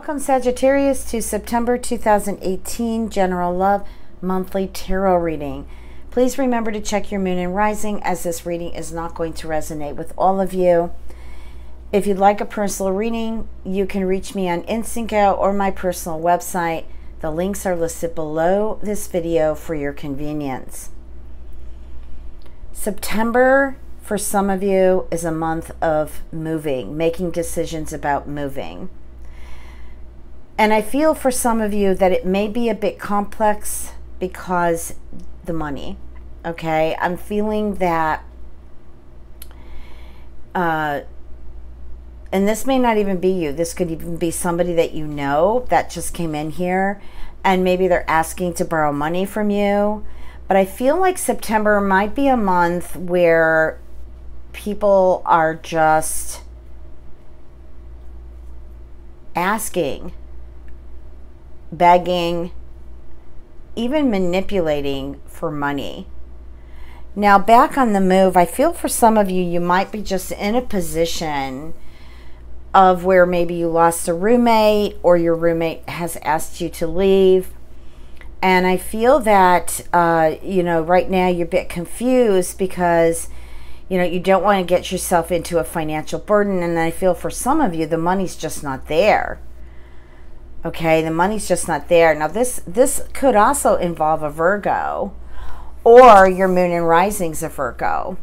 Welcome, Sagittarius, to September 2018 General Love Monthly Tarot Reading. Please remember to check your moon and rising, as this reading is not going to resonate with all of you. If you'd like a personal reading, you can reach me on Instant Go or my personal website. The links are listed below this video for your convenience. September, for some of you, is a month of moving, making decisions about moving. And I feel for some of you that it may be a bit complex because the money, okay? I'm feeling that, and this may not even be you. This could even be somebody that you know that just came in here, and maybe they're asking to borrow money from you. But I feel like September might be a month where people are just asking, begging, even manipulating for money. Now, back on the move, I feel for some of you, you might be just in a position of where maybe you lost a roommate or your roommate has asked you to leave. And I feel that, you know, right now you're a bit confused because, you know, you don't want to get yourself into a financial burden. And I feel for some of you, the money's just not there. Okay, the money's just not there. Now, this could also involve a Virgo, or your moon and rising's a Virgo.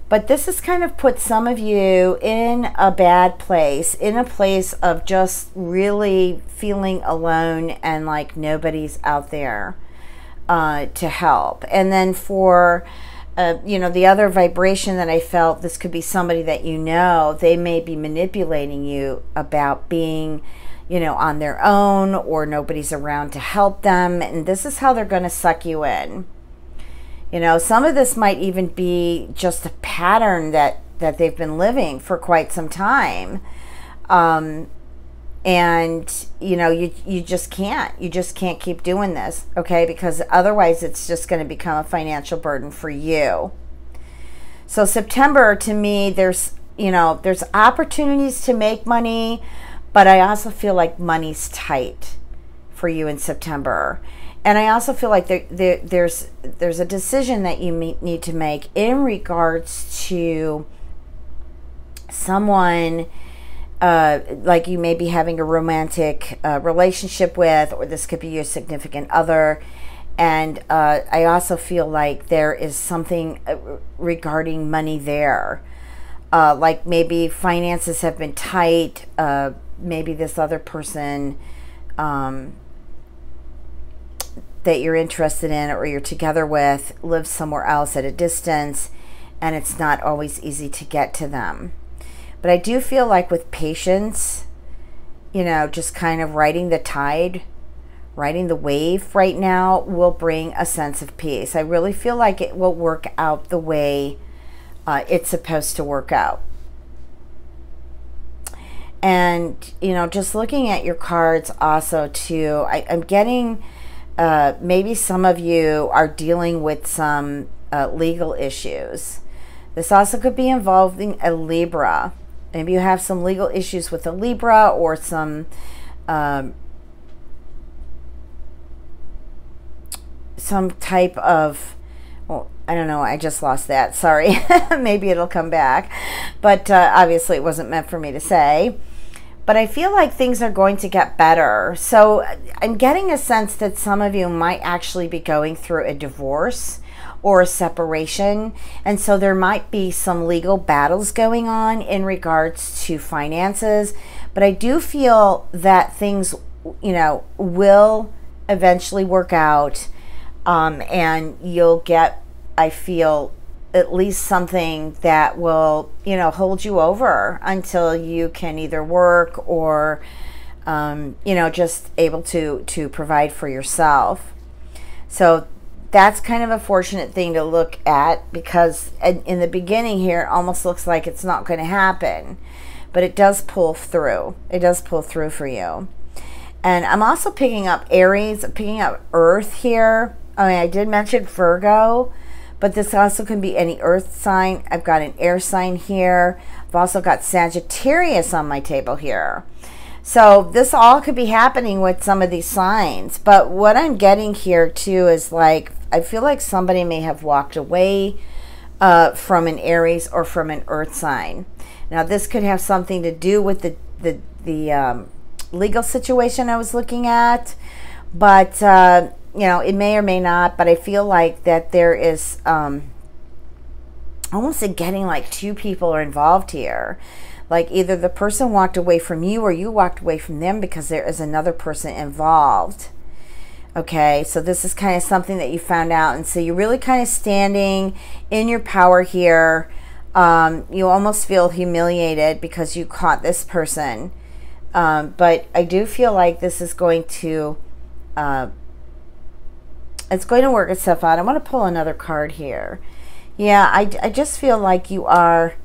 But this has kind of put some of you in a bad place, in a place of just really feeling alone and like nobody's out there to help. And then for, you know, the other vibration that I felt, this could be somebody that you know, they may be manipulating you about being, you know, on their own, or nobody's around to help them. And this is how they're going to suck you in. You know, some of this might even be just a pattern that they've been living for quite some time. And, you know, you just can't keep doing this, okay? Because otherwise it's just going to become a financial burden for you. So September, to me, there's, you know, there's opportunities to make money, but I also feel like money's tight for you in September. And I also feel like there's a decision that you need to make in regards to someone like you may be having a romantic relationship with, or this could be your significant other. And I also feel like there is something regarding money there. Like maybe finances have been tight. Maybe this other person that you're interested in or you're together with lives somewhere else at a distance, and it's not always easy to get to them. But I do feel like with patience, you know, just kind of riding the tide, riding the wave right now will bring a sense of peace. I really feel like it will work out the way it's supposed to work out. And, you know, just looking at your cards also too, I'm getting maybe some of you are dealing with some legal issues. This also could be involving a Libra. Maybe you have some legal issues with a Libra, or some type of, well, I don't know, I just lost that, sorry. Maybe it'll come back, but obviously it wasn't meant for me to say. But I feel like things are going to get better. So I'm getting a sense that some of you might actually be going through a divorce or a separation. And so there might be some legal battles going on in regards to finances. But I do feel that things, you know, will eventually work out. And you'll get, I feel, at least something that will, you know, hold you over until you can either work or, you know, just able to provide for yourself. So that's kind of a fortunate thing to look at, because in the beginning here, it almost looks like it's not going to happen, but it does pull through. It does pull through for you. And I'm also picking up Aries, I'm picking up Earth here. I mean, I did mention Virgo, but this also can be any earth sign. I've got an air sign here. I've also got Sagittarius on my table here. So this all could be happening with some of these signs. But what I'm getting here too is like, I feel like somebody may have walked away from an Aries or from an Earth sign. Now this could have something to do with the legal situation I was looking at. But, you know, it may or may not. But I feel like that there is almost getting like two people are involved here. Like either the person walked away from you or you walked away from them because there is another person involved. Okay, so this is kind of something that you found out. And so you're really kind of standing in your power here. You almost feel humiliated because you caught this person. But I do feel like this is going to, it's going to work itself out. I want to pull another card here. Yeah, I just feel like you are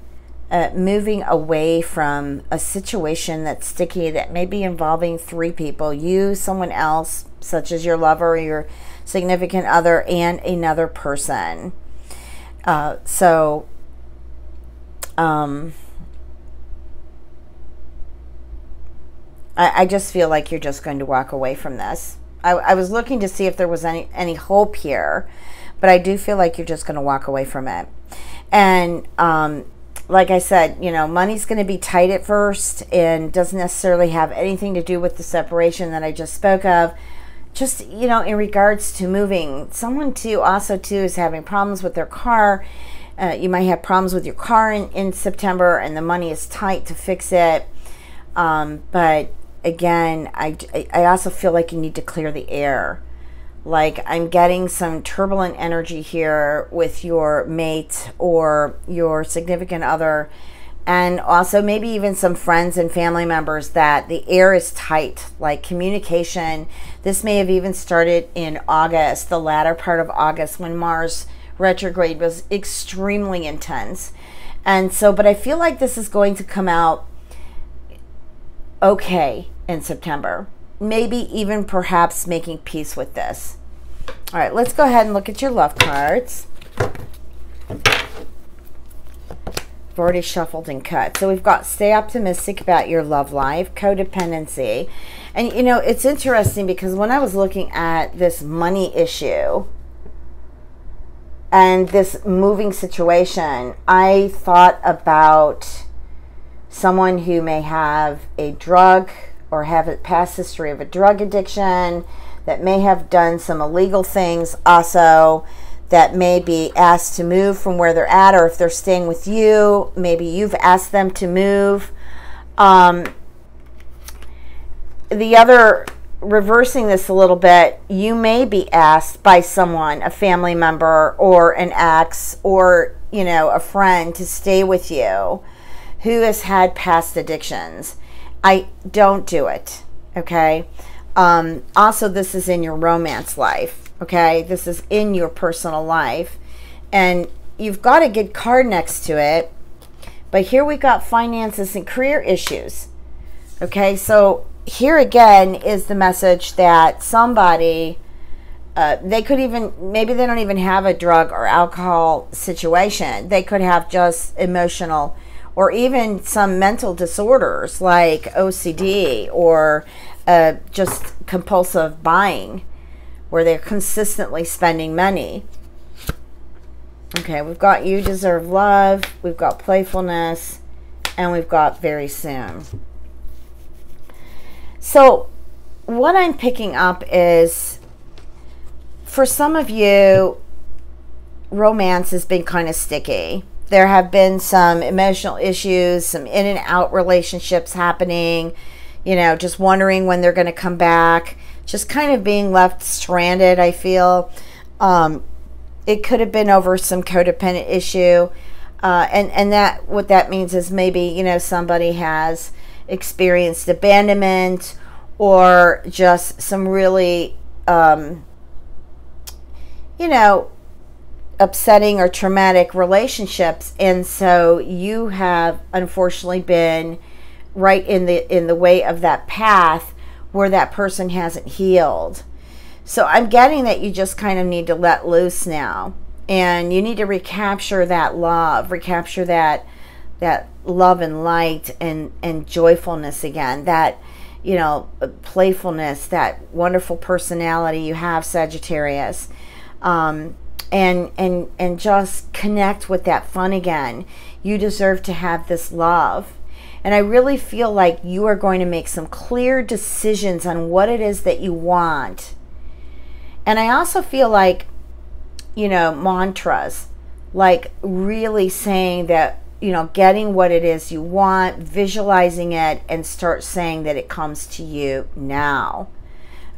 moving away from a situation that's sticky, that may be involving three people, you, someone else, such as your lover or your significant other, and another person. I just feel like you're just going to walk away from this. I was looking to see if there was any hope here, but I do feel like you're just going to walk away from it. And like I said, you know, money's going to be tight at first and doesn't necessarily have anything to do with the separation that I just spoke of. Just, you know, in regards to moving. Someone too also too is having problems with their car. You might have problems with your car in September, and the money is tight to fix it. But again, I also feel like you need to clear the air. Like I'm getting some turbulent energy here with your mate or your significant other, and also maybe even some friends and family members, that the air is tight, like communication. This may have even started in August, the latter part of August, when Mars retrograde was extremely intense. And so, but I feel like this is going to come out okay in September. Maybe even perhaps making peace with this. All right, let's go ahead and look at your love cards. I've already shuffled and cut. So we've got stay optimistic about your love life, codependency. And, you know, it's interesting because when I was looking at this money issue and this moving situation, I thought about someone who may have a drug or have a past history of a drug addiction, that may have done some illegal things also, that may be asked to move from where they're at, or if they're staying with you, maybe you've asked them to move. The other, reversing this a little bit, you may be asked by someone, a family member or an ex or, you know, a friend, to stay with you who has had past addictions. I don't do it, okay? Also, this is in your romance life, okay? This is in your personal life. And you've got a good card next to it. But here we got finances and career issues, okay? So here again is the message that somebody, they could even, maybe they don't even have a drug or alcohol situation. They could have just emotional or even some mental disorders like OCD or just compulsive buying, where they're consistently spending money. Okay, we've got you deserve love, we've got playfulness, and we've got very soon. So what I'm picking up is, for some of you, romance has been kind of sticky. There have been some emotional issues, some in and out relationships happening, you know, just wondering when they're going to come back, just kind of being left stranded, I feel. It could have been over some codependent issue. And that, what that means is maybe, you know, somebody has experienced abandonment or just some really, you know, upsetting or traumatic relationships. And so you have unfortunately been right in the way of that path where that person hasn't healed. So I'm getting that you just kind of need to let loose now, and you need to recapture that love, recapture that love and light and joyfulness again, that you know, playfulness, that wonderful personality you have, Sagittarius. And just connect with that fun again. You deserve to have this love. And I really feel like you are going to make some clear decisions on what it is that you want. And I also feel like, you know, mantras, like really saying that, you know, getting what it is you want, visualizing it, and start saying that it comes to you now.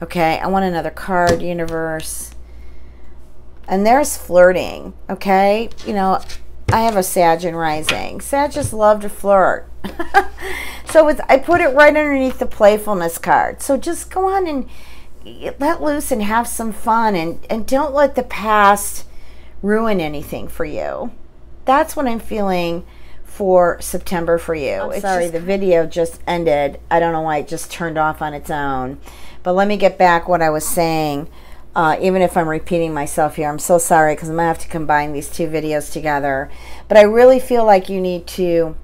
Okay, I want another card, universe. And there's flirting, okay? You know, I have a Sag in rising. Sag just love to flirt. So I put it right underneath the playfulness card. So just go on and let loose and have some fun. And don't let the past ruin anything for you. That's what I'm feeling for September for you. I'm sorry, the video just ended. I don't know why it just turned off on its own. But let me get back what I was saying. Even if I'm repeating myself here, I'm so sorry because I'm going to have to combine these two videos together. But I really feel like you need to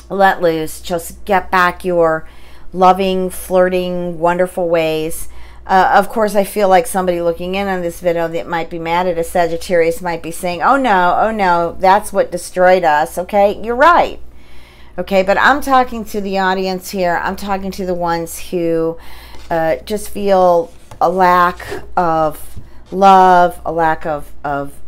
let loose. Just get back your loving, flirting, wonderful ways. Of course, I feel like somebody looking in on this video that might be mad at a Sagittarius might be saying, oh no, that's what destroyed us. Okay, you're right. Okay, but I'm talking to the audience here. I'm talking to the ones who just feel a lack of love, a lack of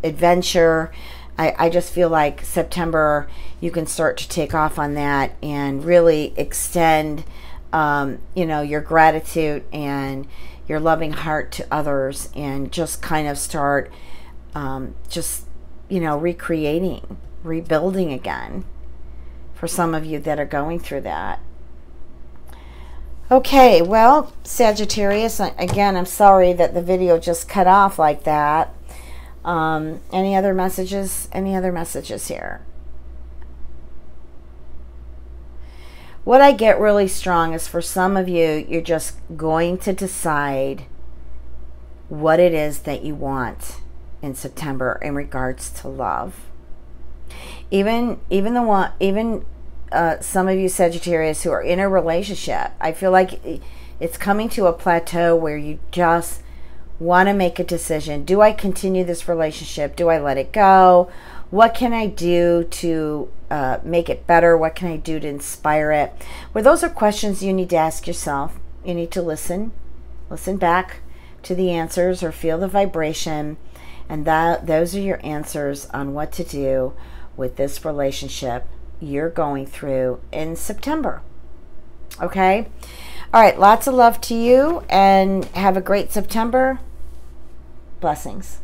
adventure. I just feel like September you can start to take off on that and really extend you know, your gratitude and your loving heart to others, and just kind of start just, you know, recreating, rebuilding again for some of you that are going through that. Okay, well, Sagittarius, again, I'm sorry that the video just cut off like that. Any other messages? Any other messages here? What I get really strong is for some of you, you're just going to decide what it is that you want in September in regards to love. Even some of you Sagittarius who are in a relationship, I feel like it's coming to a plateau where you just want to make a decision. Do I continue this relationship? Do I let it go? What can I do to make it better? What can I do to inspire it? Well, those are questions you need to ask yourself. You need to listen back to the answers or feel the vibration, and those are your answers on what to do with this relationship you're going through in September. Okay? All right, lots of love to you, and have a great September. Blessings.